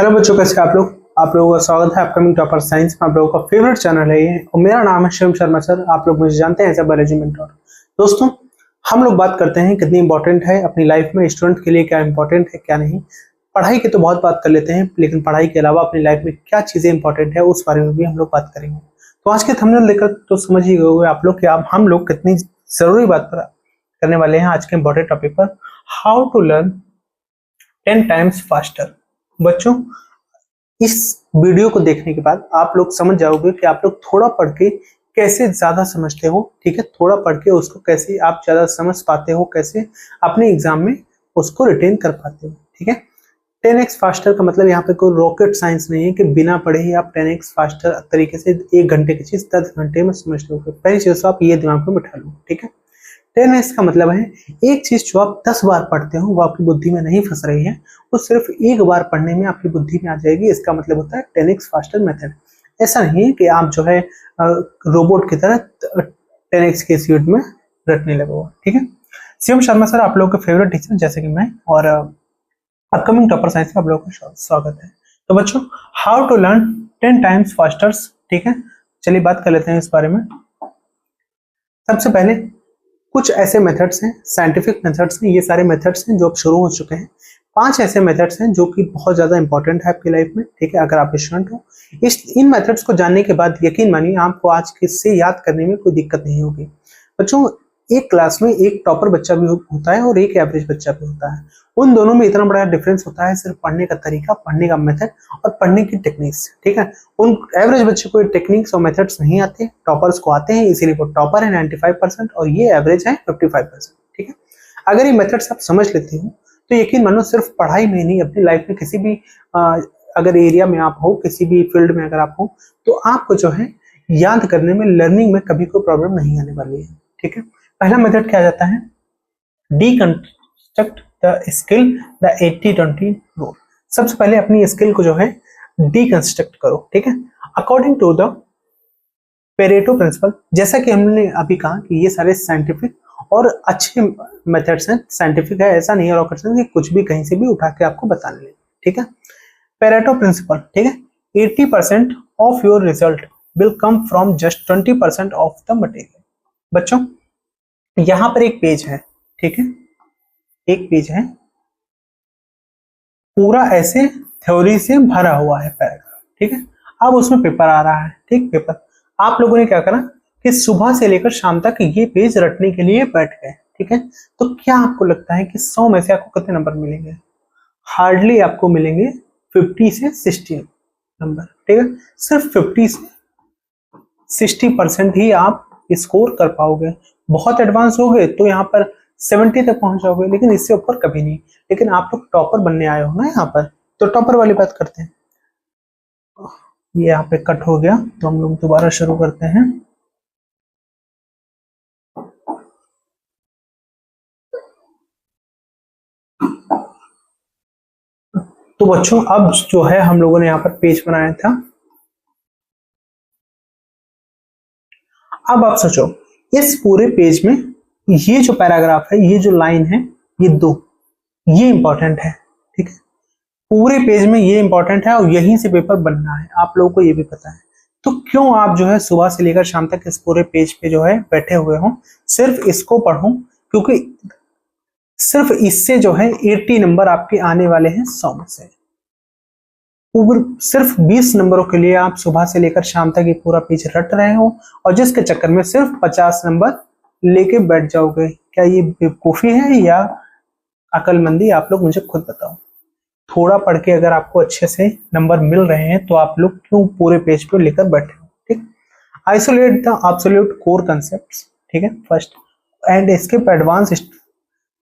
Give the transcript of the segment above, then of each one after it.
Hello बच्चों, कैसे आप लोग? आप लोगों का स्वागत है अपकमिंग टॉपर साइंस में। आप लोगों का फेवरेट चैनल है ये और मेरा नाम है शिवम शर्मा सर। आप लोग मुझे जानते हैं एज अ बायोलॉजी मेंटर। दोस्तों, हम लोग बात करते हैं कितनी इंपॉर्टेंट है अपनी लाइफ में स्टूडेंट के लिए, क्या इंपॉर्टेंट है क्या नहीं। पढ़ाई की तो बहुत बात कर लेते हैं, लेकिन पढ़ाई के अलावा अपनी लाइफ में क्या चीजें इंपॉर्टेंट है उस बारे में भी हम लोग बात करेंगे। तो आज के थंबनेल देखकर तो समझ ही गए होंगे आप लोग कि हम लोग कितनी जरूरी बात पर करने वाले हैं आज के इंपॉर्टेंट टॉपिक पर, how to learn 10 times faster. बच्चों, इस वीडियो को देखने के बाद आप लोग समझ जाओगे कि आप लोग थोड़ा पढ़ के कैसे ज्यादा समझते हो। ठीक है, थोड़ा पढ़ के उसको कैसे आप ज्यादा समझ पाते हो, कैसे अपने एग्जाम में उसको रिटेन कर पाते हो। ठीक है, 10x फास्टर का मतलब यहाँ पे कोई रॉकेट साइंस नहीं है कि बिना पढ़े ही आप 10x फास्टर तरीके से 1 घंटे की चीज 10 घंटे में समझ लोगे। पहली चीज तो आप ये दिमाग में बिठा लो। ठीक है, 10x का मतलब है एक चीज जो आप 10 बार पढ़ते हो वो आपकी बुद्धि में नहीं फंस रही है, वो सिर्फ एक बार पढ़ने में आपकी बुद्धि में आ जाएगी। इसका मतलब होता है 10x फास्टर मेथड। ऐसा नहीं है कि आप जो है रोबोट की तरह 10x की स्पीड में रटने लगोगे। ठीक है, शिवम शर्मा सर आप लोगों के फेवरेट टीचर जैसे कि मैं, और अपकमिंग टॉपर साइंस में आप लोगों का स्वागत है। तो बच्चों, how to learn 10 times fasters. ठीक है, चलिए बात कर लेते हैं इस बारे में। सबसे पहले कुछ ऐसे मेथड्स हैं, साइंटिफिक मेथड्स हैं, ये सारे मेथड्स हैं जो अब शुरू हो चुके हैं। 5 ऐसे मेथड्स हैं जो कि बहुत ज्यादा इंपॉर्टेंट है आपकी लाइफ में। ठीक है, अगर आप स्टूडेंट हो, इन मेथड्स को जानने के बाद यकीन मानिए आपको आज किससे याद करने में कोई दिक्कत नहीं होगी। बच्चों, एक क्लास में एक टॉपर बच्चा भी होता है और एक एवरेज बच्चा भी होता है। उन दोनों में इतना बड़ा डिफरेंस होता है सिर्फ पढ़ने का तरीका, पढ़ने का मेथड और पढ़ने की टेक्निक्स। ठीक है, उन एवरेज बच्चे को टेक्निक्स और मेथड्स नहीं आते, टॉपर्स को आते हैं, इसीलिए वो टॉपर है 95% और ये एवरेज है 55%। ठीक है, अगर ये मेथड्स आप समझ लेते हो तो यकीन मानो सिर्फ पढ़ाई में नहीं, अपनी लाइफ में किसी भी अगर एरिया में आप हो, किसी भी फील्ड में अगर आप हो, तो आपको जो है याद करने में, लर्निंग में कभी कोई प्रॉब्लम नहीं आने वाली है। ठीक है, पहला मेथड क्या जाता है, deconstruct the skill the 80-20 rule. सबसे पहले अपनी स्किल को जो है डीकंस्ट्रक्ट करो। ठीक है, according to the Pareto principle. जैसा कि हमने अभी कहा कि ये सारे साइंटिफिक और अच्छे मेथड्स हैं, साइंटिफिक है, ऐसा नहीं है रॉकेट साइंस कि कुछ भी कहीं से भी उठा के आपको बताने लगे। ठीक है, पेरेटो प्रिंसिपल। ठीक है, 80% of your result will come from just 20% of the material. बच्चों, यहां पर एक पेज है। ठीक है, एक पेज है पूरा ऐसे थ्योरी से भरा हुआ है पैराग्राफ। ठीक है, अब उसमें पेपर आ रहा है। ठीक, पेपर आप लोगों ने क्या करा कि सुबह से लेकर शाम तक ये पेज रटने के लिए बैठ गए। ठीक है, तो क्या आपको लगता है कि 100 में से आपको कितने नंबर मिलेंगे? हार्डली आपको मिलेंगे 50 से 60 नंबर। ठीक है, सिर्फ 50 से 60% ही आप स्कोर कर पाओगे। बहुत एडवांस हो गए तो यहाँ पर 70 तक पहुंच जाओगे, लेकिन इससे ऊपर कभी नहीं। लेकिन आप लोग टॉपर बनने आए हो ना यहाँ पर, तो टॉपर वाली बात करते हैं। ये यहाँ पे कट हो गया तो हम लोग दोबारा शुरू करते हैं। तो बच्चों, अब जो है हम लोगों ने यहाँ पर पेज बनाया था। अब आप सोचो, इस पूरे पेज में ये जो पैराग्राफ है, ये जो लाइन है, ये 2, ये इंपॉर्टेंट है। ठीक है, पूरे पेज में ये इंपॉर्टेंट है और यहीं से पेपर बनना है, आप लोगों को ये भी पता है। तो क्यों आप जो है सुबह से लेकर शाम तक इस पूरे पेज पे जो है बैठे हुए हो, सिर्फ इसको पढ़ो, क्योंकि सिर्फ इससे जो है 80 नंबर आपके आने वाले हैं 100 में से। सिर्फ 20 नंबरों के लिए आप सुबह से लेकर शाम तक ये पूरा पेज रट रहे हो और जिसके चक्कर में सिर्फ 50 नंबर लेके बैठ जाओगे। क्या ये बेवकूफी है या अकलमंदी? आप लोग मुझे खुद बताओ। थोड़ा पढ़ के अगर आपको अच्छे से नंबर मिल रहे हैं तो आप लोग क्यों पूरे पेज पे लेकर बैठे हो? ठीक, isolate the absolute core concepts. ठीक है, first and skip advance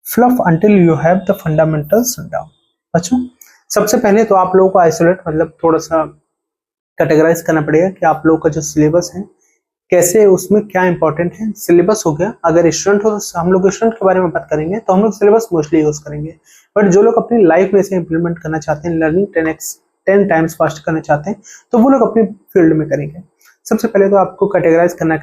fluff until you have the fundamentals down. बच्चों, सबसे पहले तो आप लोगों को आइसोलेट मतलब थोड़ा सा कैटेगराइज करना पड़ेगा कि आप लोगों का जो सिलेबस है कैसे, उसमें क्या इंपॉर्टेंट है। सिलेबस हो गया, अगर स्टूडेंट हो तो हम लोग स्टूडेंट के बारे में बात करेंगे तो हम लोग सिलेबस मोस्टली यूज करेंगे। बट जो लोग अपनी लाइफ में से इंप्लीमेंट करना चाहते हैं, लर्निंग 10 टाइम्स फास्ट करना चाहते हैं, तो वो लोग अपने फील्ड में करेंगे। सबसे पहले तो आपको कैटेगराइज करना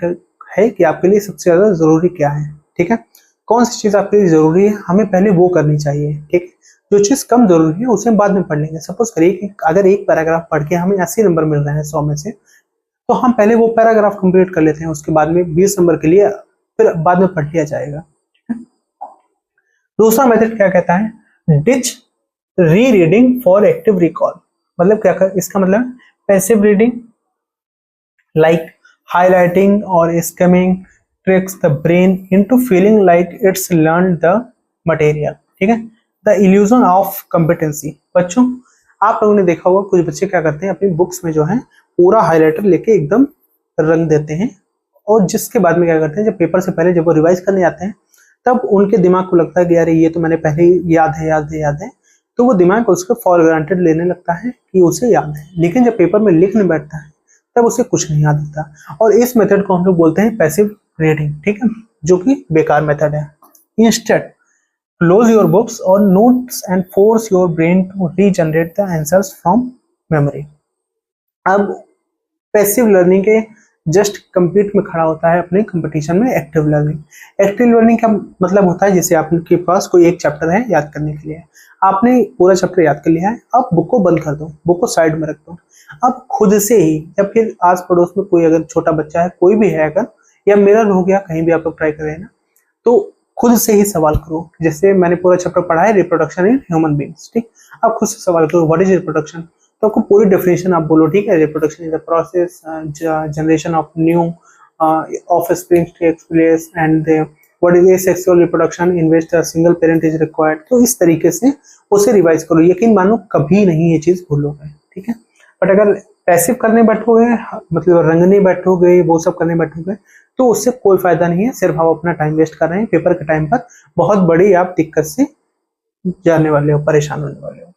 है कि आपके लिए सबसे ज्यादा जरूरी क्या है। ठीक है, कौन सी चीज आपके लिए जरूरी है, हमें पहले वो करनी चाहिए। ठीक है, जो चीज कम जरूरी है उसे हम बाद में पढ़ लेंगे। सपोज करिए कि अगर एक पैराग्राफ पढ़ के हमें 80 नंबर मिल रहे हैं 100 में से, तो हम पहले वो पैराग्राफ कंप्लीट कर लेते हैं, उसके बाद में 20 नंबर के लिए फिर बाद में पढ़ लिया जाएगा। दूसरा मेथड क्या कहता है, डिच री रीडिंग फॉर एक्टिव रिकॉल। मतलब क्या कर, इसका मतलब पैसिव रीडिंग लाइक हाईलाइटिंग और skimming tricks the brain into feeling like it's learn the material. ठीक है, द इल्यूजन ऑफ कॉम्पिटेंसी। बच्चों आप लोगों ने देखा होगा कुछ बच्चे क्या करते हैं, अपनी बुक्स में जो है पूरा हाईलाइटर लेके एकदम रंग देते हैं, और जिसके बाद में क्या करते हैं, जब पेपर से पहले जब वो रिवाइज करने जाते हैं तब उनके दिमाग को लगता है कि यार ये तो मैंने पहले ही याद है, तो वो दिमाग उसको फॉर ग्रांटेड लेने लगता है कि उसे याद है। लेकिन जब पेपर में लिखने बैठता है तब उसे कुछ नहीं याद होता, और इस मेथड को हम लोग बोलते हैं पैसिव रीडिंग। ठीक है, जो कि बेकार मेथड है। इंस्टेड क्लोज योर बुक्स और notes and force your brain to regenerate the answers from memory. अब पैसिव लर्निंग के जस्ट कंपीट में खड़ा होता है अपने कंपटीशन में एक्टिव लर्निंग। एक्टिव लर्निंग का मतलब होता है जैसे आपके पास कोई एक चैप्टर है याद करने के लिए, आपने पूरा चैप्टर याद कर लिया है, अब बुक को बंद कर दो, बुक को साइड में रख दो। अब खुद से ही, या फिर आस पड़ोस में कोई अगर छोटा बच्चा है, कोई भी है अगर, या मिरर हो गया, कहीं भी आप लोग ट्राई करें ना, तो खुद से ही सवाल करो। जैसे मैंने पूरा चैप्टर पढ़ा है रिप्रोडक्शन इन ह्यूमन बींग्स, ठीक, अब खुद से सवाल करो व्हाट इज रिप्रोडक्शन, तो आपको पूरी डेफिनेशन आप बोलो। ठीक है, reproduction is the process generation of new offspring takes place and what is asexual reproduction in which the single parent is required. तो इस तरीके से उसे रिवाइज करो, यकीन मानो कभी नहीं ये चीज भूलोगे। ठीक है, बट अगर पैसिव करने बैठोगे, मतलब रंगने बैठोगे, वो सब करने बैठोगे, तो उससे कोई फायदा नहीं है, सिर्फ आप अपना टाइम वेस्ट कर रहे हैं। पेपर के टाइम पर बहुत बड़ी आप दिक्कत से जाने वाले हो, परेशान होने वाले हो।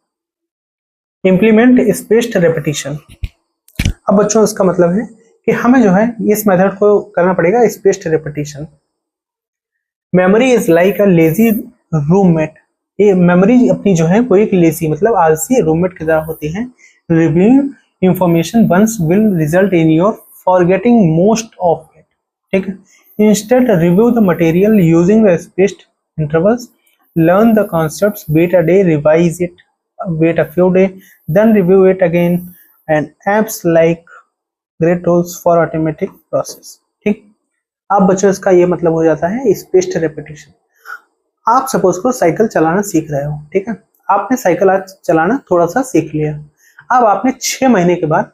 Implement spaced repetition. अब बच्चों इसका मतलब है कि हमें जो है इस मेथड को करना पड़ेगा spaced repetition. Memory is like a lazy roommate. ये मेमोरी अपनी जो है वो एक लेजी मतलब आलसी रूममेट की तरह होती है। Reviewing information once will result in your forgetting most of it. ठीक है, instead review the material using the spaced intervals, learn the concepts, wait a day, revise it, wait a few days, then review it again, and apps like great tools for automatic process। ठीक, अब बच्चों इसका ये मतलब हो जाता है spaced repetition. आप सपोज करो साइकिल चलाना सीख रहे हो, ठीक है, आपने साइकिल आज चलाना थोड़ा सा सीख लिया, अब आपने 6 महीने के बाद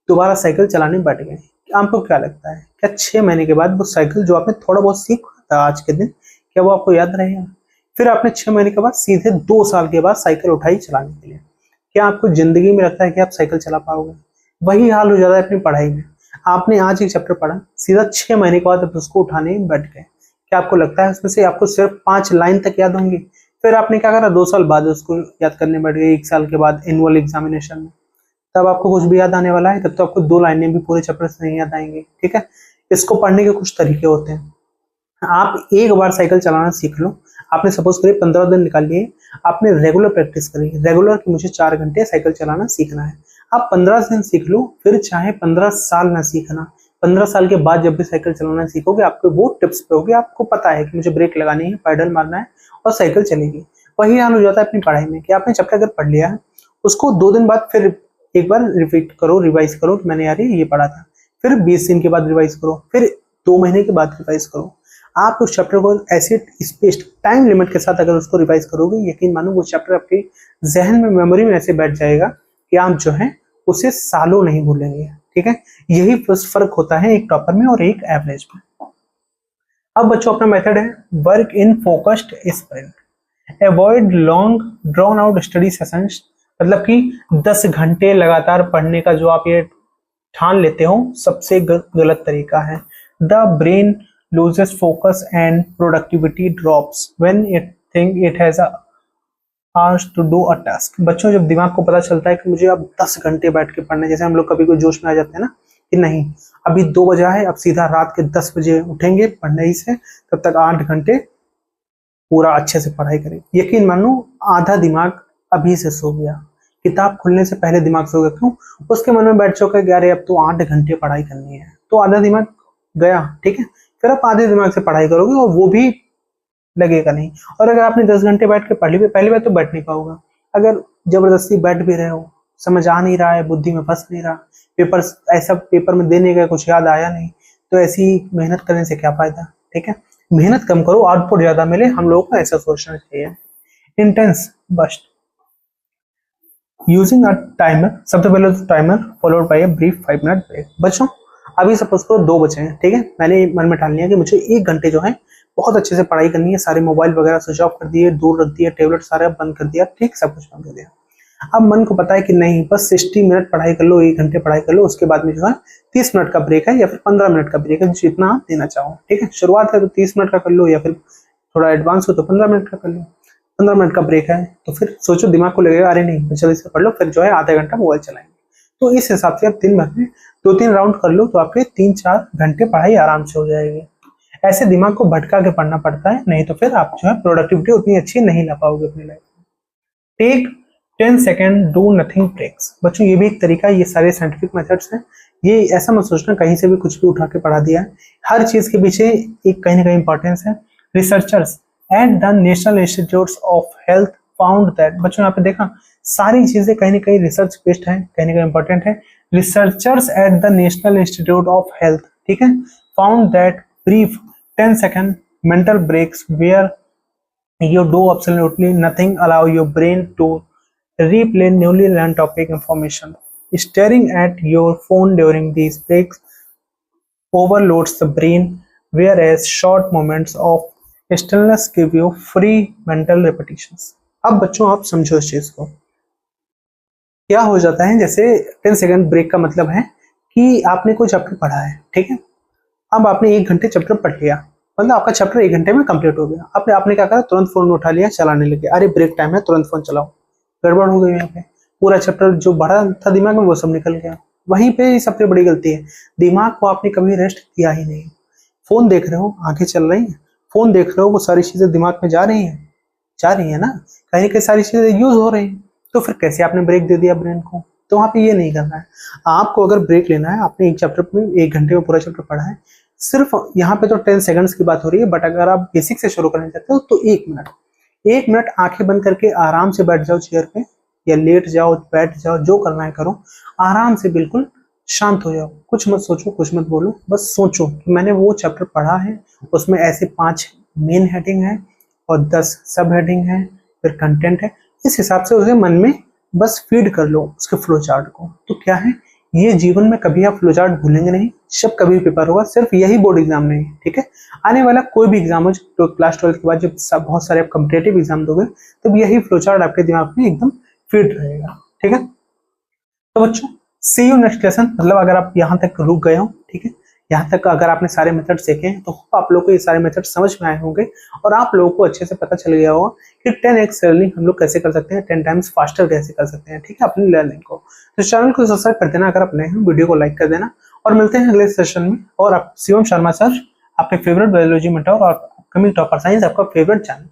दोबारा साइकिल चलाने बैठ गए। आपको क्या लगता है, क्या 6 महीने के बाद वो साइकिल जो आपने थोड़ा बहुत सीखा था आज के दिन, क्या वो आपको याद रहेगा? फिर आपने 6 महीने के बाद सीधे 2 साल के बाद साइकिल उठाई चलाने के लिए, क्या आपको जिंदगी में लगता है कि आप साइकिल चला पाओगे? वही हाल हो जाता है अपनी पढ़ाई में। आपने आज एक चैप्टर पढ़ा, सीधा 6 महीने के बाद आप उसको उठाने बैठ गए, क्या आपको लगता है उसमें से आपको सिर्फ 5 लाइन तक याद होंगी? फिर आपने क्या करा, 2 साल बाद उसको याद करने बैठ गए, 1 साल के बाद एनुअल एग्जामिनेशन में, तब आपको कुछ भी याद आने वाला है? तब तो आपको 2 लाइनें भी पूरे चैप्टर से नहीं याद आएंगे। ठीक है, इसको पढ़ने के कुछ तरीके होते हैं। आप एक बार साइकिल चलाना सीख लो, आपने सपोज करिए 15 दिन निकाल लिए, आपने रेगुलर प्रैक्टिस करी, रेगुलर कि मुझे 4 घंटे साइकिल चलाना सीखना है। आप 15 दिन सीख लो, फिर चाहे 15 साल ना सीखना, 15 साल के बाद जब भी साइकिल चलाना सीखोगे आपके वो टिप्स पे होगे, आपको पता है कि मुझे ब्रेक लगानी है, पैडल मारना है और साइकिल चलेगी। वही हाल हो जाता है अपनी पढ़ाई में कि आपने चैप्टर अगर पढ़ लिया है, उसको 2 दिन बाद फिर एक बार रिपीट करो, रिवाइज करो कि मैंने यार ये पढ़ा था, फिर 20 दिन के बाद रिवाइज करो, फिर 2 महीने के बाद रिवाइज करो। आप उस चैप्टर को ऐसे स्पेस्ड टाइम लिमिट के साथ अगर उसको रिवाइज करोगे, यकीन मानो वो चैप्टर आपके जहन में, मेमोरी में ऐसे बैठ जाएगा कि आप जो है उसे सालों नहीं भूलेंगे। ठीक है, यही फर्क होता है एक टॉपर में और एक एवरेज में। अब बच्चों अपना मेथड है work in focused sprint. Avoid long drawn out study sessions, मतलब कि 10 घंटे लगातार पढ़ने का जो आप ये ठान लेते हो, सबसे गलत तरीका है। The brain loses focus and productivity drops when it think it has a hours to do a task। बच्चों जब दिमाग को पता चलता है कि मुझे अब 10 घंटे बैठ के पढ़ना है, जैसे हम लोग कभी कोई जोश में आ जाते हैं ना कि नहीं अभी 2 बजा है, अब सीधा रात के 10 बजे उठेंगे पढ़ने ही से, तब तक 8 घंटे पूरा अच्छे से पढ़ाई करें। यकीन मानो आधा दिमाग अभी से सो गया, किताब खुलने से पहले दिमाग सो गया। क्यों? उसके मन में बैठ चुका है कि अरे अब तो 8 घंटे पढ़ाई करनी है, तो आधा दिमाग गया। ठीक है, फिर आप आधे दिमाग से पढ़ाई करोगे और वो भी लगेगा नहीं। और अगर आपने 10 घंटे बैठ के पढ़ ली, पहली बार तो बैठ नहीं पाओगे, अगर जबरदस्ती बैठ भी रहे हो, समझ आ नहीं रहा है, बुद्धि में फंस नहीं रहा, पेपर ऐसा पेपर में देने का कुछ याद आया नहीं, तो ऐसी मेहनत करने से क्या फायदा। ठीक है, मेहनत कम करो, आउटपुट ज्यादा मिले, हम लोगों को ऐसा सोचना चाहिए। Intense burst using a timer, सबसे पहले तो timer followed by a brief 5 minute break. बच्चों अभी सपोज करो 2 बचे हैं, ठीक है, मैंने मन में ठान लिया कि मुझे 1 घंटे जो है बहुत अच्छे से पढ़ाई करनी है, सारे मोबाइल वगैरह स्विच ऑफ कर दिए, दूर रख दिया, टेबलेट सारा बंद कर दिया, ठीक, सब कुछ बंद कर दिया। अब मन को पता है कि नहीं, बस 60 मिनट पढ़ाई कर लो, 1 घंटे पढ़ाई कर लो, उसके बाद में जो है 30 मिनट का ब्रेक है या फिर 15 मिनट का ब्रेक है, जितना आप देना चाहो। ठीक है, शुरुआत है तो 30 मिनट का कर लो, या फिर थोड़ा एडवांस हो तो 15 मिनट का कर लो। 15 मिनट का ब्रेक है तो फिर सोचो, दिमाग को लगेगा अरे नहीं जल्दी से पढ़ लो, फिर जो है आधा घंटा मोबाइल चलाएंगे। तो इस हिसाब से आप दिन भर में 2-3 राउंड कर लो तो आपके 3-4 घंटे पढ़ाई आराम से हो जाएगी। ऐसे दिमाग को भटका के पढ़ना पड़ता है, नहीं तो फिर आप जो है प्रोडक्टिविटी उतनी अच्छी नहीं ला पाओगे अपनी लाइफ में। Take 10 second do nothing breaks. बच्चों ये भी एक तरीका है, ये सारे साइंटिफिक मेथड्स हैं, ये ऐसा मत सोचना कहीं से भी कुछ भी उठा के पढ़ा दिया है, हर चीज के पीछे एक कहीं ना कहीं इंपॉर्टेंस है। Researchers at the National Institute of health found that, बच्चों यहाँ पे देखा सारी चीजें कहीं ना कहीं रिसर्च बेस्ड है, कहीं ना कहीं इंपॉर्टेंट है। Researchers at the National Institute of Health, ठीक है, found that brief 10 second mental breaks where you do absolutely nothing allow your brain to replay newly learned topic information. Staring at your phone during these breaks overloads the brain, whereas short moments of stillness give you free mental repetitions. अब बच्चों आप समझो इस चीज को, क्या हो जाता है, जैसे 10 सेकेंड ब्रेक का मतलब है कि आपने कोई चैप्टर पढ़ा है, ठीक है, अब आपने 1 घंटे चैप्टर पढ़ लिया, मतलब आपका चैप्टर 1 घंटे में कंप्लीट हो गया। आपने क्या करा, तुरंत फोन उठा लिया, चलाने लगे, अरे ब्रेक टाइम है तुरंत फोन चलाओ, गड़बड़ हो गई यहाँ पे, पूरा चैप्टर जो भरा था दिमाग में वो सब निकल गया। वहीं पे सबसे बड़ी गलती है, दिमाग को आपने कभी रेस्ट दिया ही नहीं। फोन देख रहे हो, आंखें चल रही हैं, फोन देख रहे हो, वो सारी चीजें दिमाग में जा रही है ना, कहीं कहीं सारी चीजें यूज हो रही हैं, तो फिर कैसे आपने ब्रेक दे दिया ब्रेन को। तो वहाँ पे ये नहीं करना है। आपको अगर ब्रेक लेना है, आपने एक चैप्टर में 1 घंटे में पूरा चैप्टर पढ़ा है, सिर्फ यहाँ पे तो 10 सेकंड्स की बात हो रही है, बट अगर आप बेसिक से शुरू करना चाहते हो तो 1 मिनट आंखें बंद करके आराम से बैठ जाओ चेयर पे, या लेट जाओ, बैठ जाओ, जो करना है करो, आराम से बिल्कुल शांत हो जाओ, कुछ मत सोचो, कुछ मत बोलो, बस सोचो कि मैंने वो चैप्टर पढ़ा है, उसमें ऐसे 5 मेन हेडिंग है और 10 सब हेडिंग है, फिर कंटेंट है, इस हिसाब से उसे मन में बस फीड कर लो उसके फ्लो चार्ट को। तो क्या है, ये जीवन में कभी आप फ्लो चार्ट भूलेंगे नहीं, जब कभी पेपर होगा, सिर्फ यही बोर्ड एग्जाम नहीं, ठीक है, आने वाला कोई भी एग्जाम हो, तो क्लास 12 के बाद जब सब बहुत सारे आप कॉम्पिटेटिव एग्जाम दोगे, तब यही फ्लो चार्ट आपके दिमाग में एकदम फिट रहेगा। ठीक है, तो बच्चों सी यू नेक्स्ट लेसन। मतलब अगर आप यहाँ तक रुक गए हो, ठीक है, यहाँ तक अगर आपने सारे मेथड सीखे हैं, तो आप लोगों को ये सारे मेथड समझ में आए होंगे और आप लोगों को अच्छे से पता चल गया होगा कि 10x लर्निंग हम लोग कैसे कर सकते हैं, 10 टाइम्स फास्टर कैसे कर सकते हैं, ठीक है, अपनी लर्निंग को। तो चैनल को सब्सक्राइब कर देना अगर आप नए हैं, वीडियो को लाइक कर देना, और मिलते हैं अगले सेशन में। और आप शिवम शर्मा सर, आपके फेवरेट बायोलॉजी मेंटर और अपकमिंग टॉपर साइंस, आपका फेवरेट चैनल।